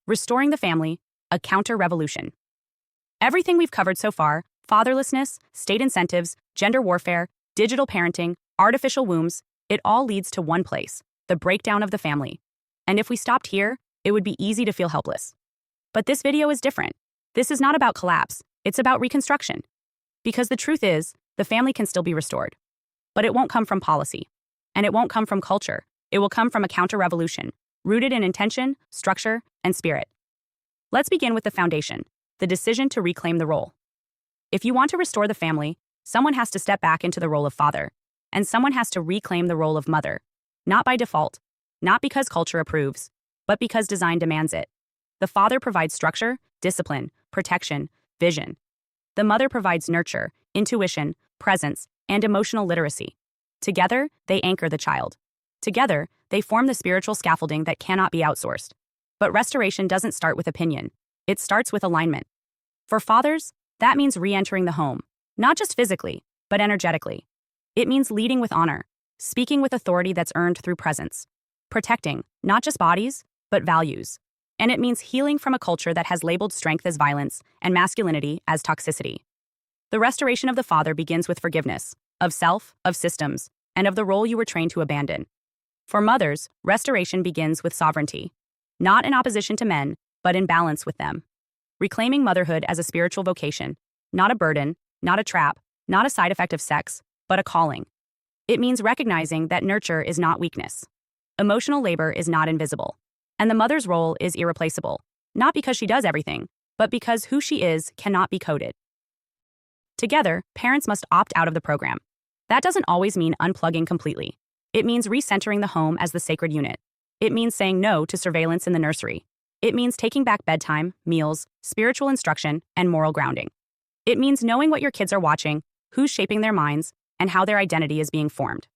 Restoring the family, a counter-revolution. Everything we've covered so far, fatherlessness, state incentives, gender warfare, digital parenting, artificial wombs, it all leads to one place, the breakdown of the family. And if we stopped here, it would be easy to feel helpless. But this video is different. This is not about collapse, it's about reconstruction. Because the truth is, the family can still be restored. But it won't come from policy. And it won't come from culture. It will come from a counter-revolution, rooted in intention, structure, and spirit. Let's begin with the foundation, the decision to reclaim the role. If you want to restore the family, someone has to step back into the role of father, and someone has to reclaim the role of mother. Not by default, not because culture approves, but because design demands it. The father provides structure, discipline, protection, vision. The mother provides nurture, intuition, presence, and emotional literacy. Together, they anchor the child. Together, they form the spiritual scaffolding that cannot be outsourced. But restoration doesn't start with opinion. It starts with alignment. For fathers, that means re-entering the home, not just physically, but energetically. It means leading with honor, speaking with authority that's earned through presence, protecting not just bodies, but values. And it means healing from a culture that has labeled strength as violence and masculinity as toxicity. The restoration of the father begins with forgiveness, of self, of systems, and of the role you were trained to abandon. For mothers, restoration begins with sovereignty, not in opposition to men, but in balance with them. Reclaiming motherhood as a spiritual vocation, not a burden, not a trap, not a side effect of sex, but a calling. It means recognizing that nurture is not weakness. Emotional labor is not invisible. And the mother's role is irreplaceable, not because she does everything, but because who she is cannot be coded. Together, parents must opt out of the program. That doesn't always mean unplugging completely. It means recentering the home as the sacred unit. It means saying no to surveillance in the nursery. It means taking back bedtime, meals, spiritual instruction, and moral grounding. It means knowing what your kids are watching, who's shaping their minds, and how their identity is being formed.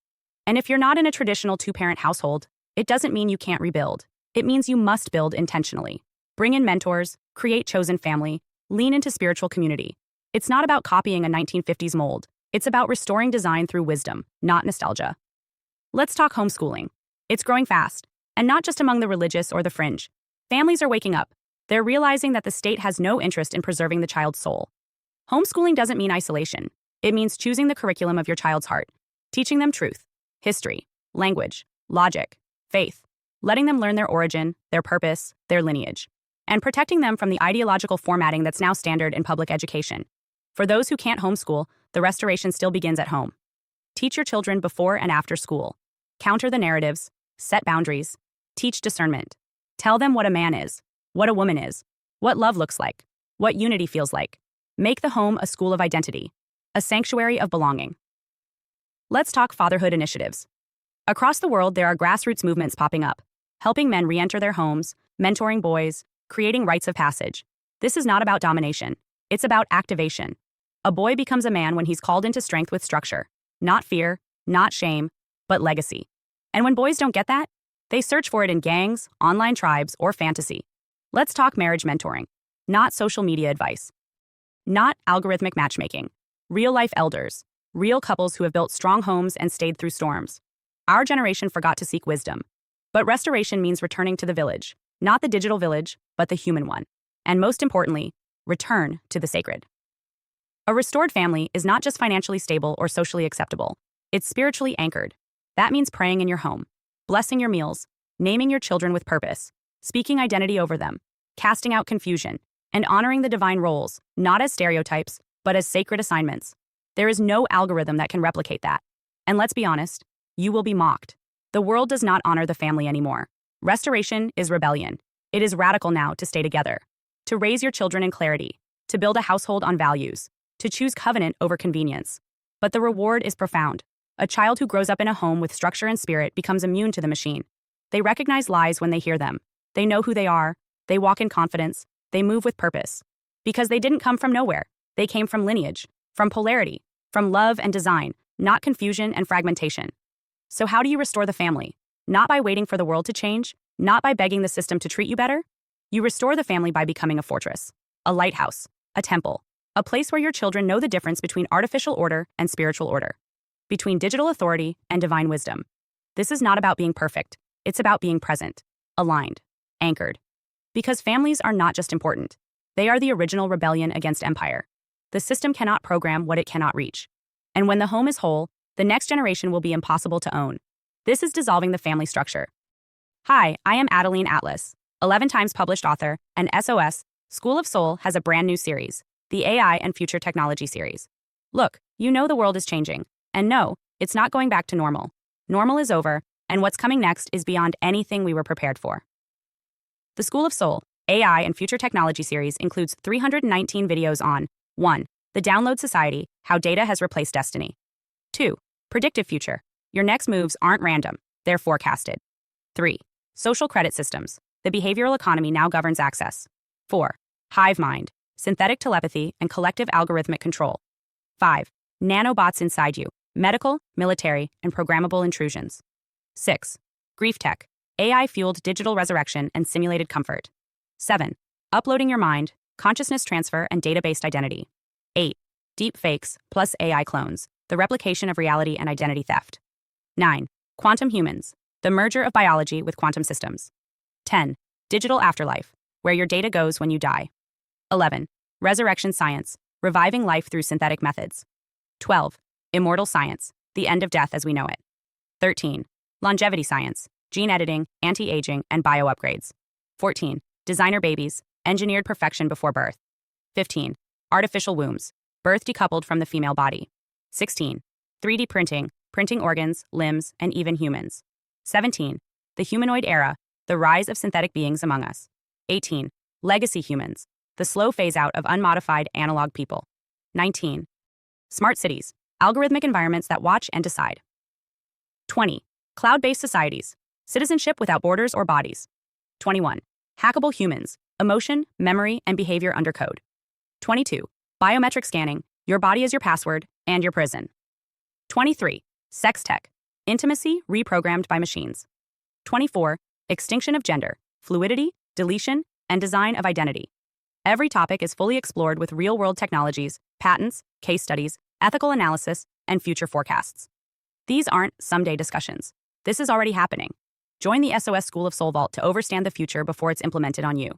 And if you're not in a traditional two-parent household, it doesn't mean you can't rebuild. It means you must build intentionally. Bring in mentors, create chosen family, lean into spiritual community. It's not about copying a 1950s mold. It's about restoring design through wisdom, not nostalgia. Let's talk homeschooling. It's growing fast, and not just among the religious or the fringe. Families are waking up. They're realizing that the state has no interest in preserving the child's soul. Homeschooling doesn't mean isolation. It means choosing the curriculum of your child's heart, teaching them truth, history, language, logic, faith, letting them learn their origin, their purpose, their lineage, and protecting them from the ideological formatting that's now standard in public education. For those who can't homeschool, the restoration still begins at home. Teach your children before and after school. Counter the narratives, set boundaries, teach discernment. Tell them what a man is, what a woman is, what love looks like, what unity feels like. Make the home a school of identity, a sanctuary of belonging. Let's talk fatherhood initiatives. Across the world, there are grassroots movements popping up, helping men re-enter their homes, mentoring boys, creating rites of passage. This is not about domination. It's about activation. A boy becomes a man when he's called into strength with structure, not fear, not shame, but legacy. And when boys don't get that, they search for it in gangs, online tribes, or fantasy. Let's talk marriage mentoring, not social media advice. Not algorithmic matchmaking. Real-life elders, real couples who have built strong homes and stayed through storms. Our generation forgot to seek wisdom. But restoration means returning to the village, not the digital village, but the human one. And most importantly, return to the sacred. A restored family is not just financially stable or socially acceptable. It's spiritually anchored. That means praying in your home, blessing your meals, naming your children with purpose, speaking identity over them, casting out confusion, and honoring the divine roles, not as stereotypes, but as sacred assignments. There is no algorithm that can replicate that. And let's be honest, you will be mocked. The world does not honor the family anymore. Restoration is rebellion. It is radical now to stay together, to raise your children in clarity, to build a household on values, to choose covenant over convenience. But the reward is profound. A child who grows up in a home with structure and spirit becomes immune to the machine. They recognize lies when they hear them. They know who they are. They walk in confidence. They move with purpose. Because they didn't come from nowhere. They came from lineage, from polarity, from love and design, not confusion and fragmentation. So how do you restore the family? Not by waiting for the world to change, not by begging the system to treat you better. You restore the family by becoming a fortress, a lighthouse, a temple, a place where your children know the difference between artificial order and spiritual order, between digital authority and divine wisdom. This is not about being perfect. It's about being present, aligned, anchored. Because families are not just important. They are the original rebellion against empire. The system cannot program what it cannot reach. And when the home is whole, the next generation will be impossible to own. This is dissolving the family structure. Hi, I am Adeline Atlas, 11 times published author, and SOS, School of Soul has a brand new series, the AI and Future Technology series. Look, you know the world is changing. And no, it's not going back to normal. Normal is over, and what's coming next is beyond anything we were prepared for. The School of Soul, AI and Future Technology series includes 319 videos on 1. The Download Society, How Data Has Replaced Destiny. 2. Predictive Future. Your next moves aren't random, they're forecasted. 3. Social Credit Systems. The behavioral economy now governs access. 4. Hive Mind. Synthetic telepathy and collective algorithmic control. 5. Nanobots inside you. Medical, military, and programmable intrusions. 6. Grief Tech. AI-fueled digital resurrection and simulated comfort. 7. Uploading your mind, consciousness transfer, and data-based identity. 8. Deep fakes plus AI clones. The replication of reality and identity theft. 9. Quantum humans. The merger of biology with quantum systems. 10. Digital afterlife, where your data goes when you die. 11. Resurrection science, reviving life through synthetic methods. 12. Immortal science, the end of death as we know it. 13. Longevity science, gene editing, anti-aging, and bio-upgrades. 14. Designer babies, engineered perfection before birth. 15. Artificial wombs, birth decoupled from the female body. 16. 3D printing, printing organs, limbs, and even humans. 17. The humanoid era, the rise of synthetic beings among us. 18. Legacy humans, the slow phase-out of unmodified analog people. 19. Smart cities, algorithmic environments that watch and decide. 20. Cloud-based societies, citizenship without borders or bodies. 21. Hackable humans, emotion, memory, and behavior under code. 22. Biometric scanning, your body is your password and your prison. 23. Sex tech, intimacy reprogrammed by machines. 24. Extinction of gender, fluidity, deletion, and design of identity. Every topic is fully explored with real-world technologies, patents, case studies, ethical analysis, and future forecasts. These aren't someday discussions. This is already happening. Join the SOS School of Soul Vault to overstand the future before it's implemented on you.